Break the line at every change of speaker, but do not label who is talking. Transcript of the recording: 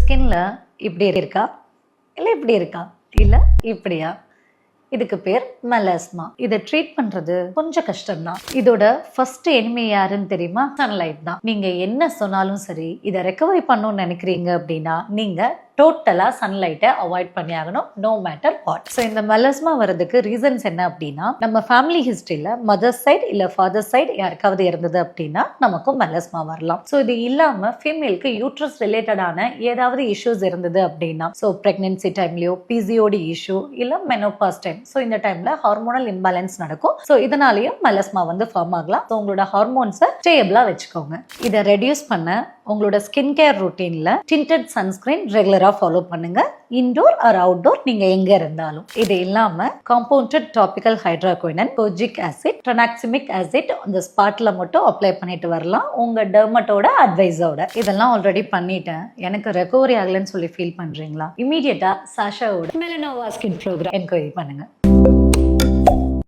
ஸ்கின்ல இப்படி இருக்கா, இல்லை இப்படி இருக்கா, இல்லை இப்படியா? இதுக்கு பேர் மெலாஸ்மா. இதை ட்ரீட் பண்றது கொஞ்சம் கஷ்டம்தான். இதோட ஃபர்ஸ்ட் எனிமி யாருன்னு தெரியுமா? சன்லைட் தான். நீங்க என்ன சொன்னாலும் சரி, இதை ரெக்கவரி பண்ணணும்னு நினைக்கிறீங்க அப்படின்னா நீங்க டோட்டலா சன்லைட்டை அவாய்ட் பண்ணி ஆகணும், நோ மேட்டர் வாட். ஸோ இந்த மெலாஸ்மா வர்றதுக்கு ரீசன்ஸ் என்ன அப்படின்னா, நம்ம ஃபேமிலி ஹிஸ்டரியில மதர் சைடு இல்ல ஃபாதர் சைடு யாருக்காவது இருந்தது அப்படின்னா நமக்கும் மெலாஸ்மா வரலாம். ஸோ இது இல்லாம ஃபீமேலுக்கு யூட்ரஸ் ரிலேட்டடான ஏதாவது இஷ்யூஸ் இருந்தது அப்படின்னா, ஸோ பிரெக்னன்சி டைம்லயோ பிசிஓடி இஷ்யூ இல்ல மெனோபாஸ் டைம், ஸோ இந்த டைம்ல ஹார்மோனல் இம்பேலன்ஸ் நடக்கும். ஸோ இதனாலயும் மெலாஸ்மா வந்து ஃபார்ம் ஆகலாம். ஸோ உங்களோட ஹார்மோன்ஸை ஸ்டேபிளா வச்சுக்கோங்க. இதை ரெடியூஸ் பண்ண உங்களோட ஸ்கின் கேர் ரொட்டீன்ல டிண்டட் சன்ஸ்கிரீன் ரெகுலரா ஃபாலோ பண்ணுங்க, இன்டோர் ஆர் அவுட்டோர் நீங்க எங்க இருந்தாலும். இது இல்லாம compounded topical hydroquinone, kojic acid, tranexamic acid அந்த ஸ்பாட்ல மட்டும் அப்ளை பண்ணிட்டு வரலாம் உங்க டெர்மட்டோட அட்வைஸோட. இதெல்லாம் ஆல்ரெடி பண்ணிட்டேன், எனக்கு ரெக்கவரி ஆகலன்னு சொல்லி ஃபீல் பண்றீங்களா? இமீடியட்டா சாஷாவோட மெலனோவா ஸ்கின் ப்ரோக்ராம் என்கொயரி பண்ணுங்க.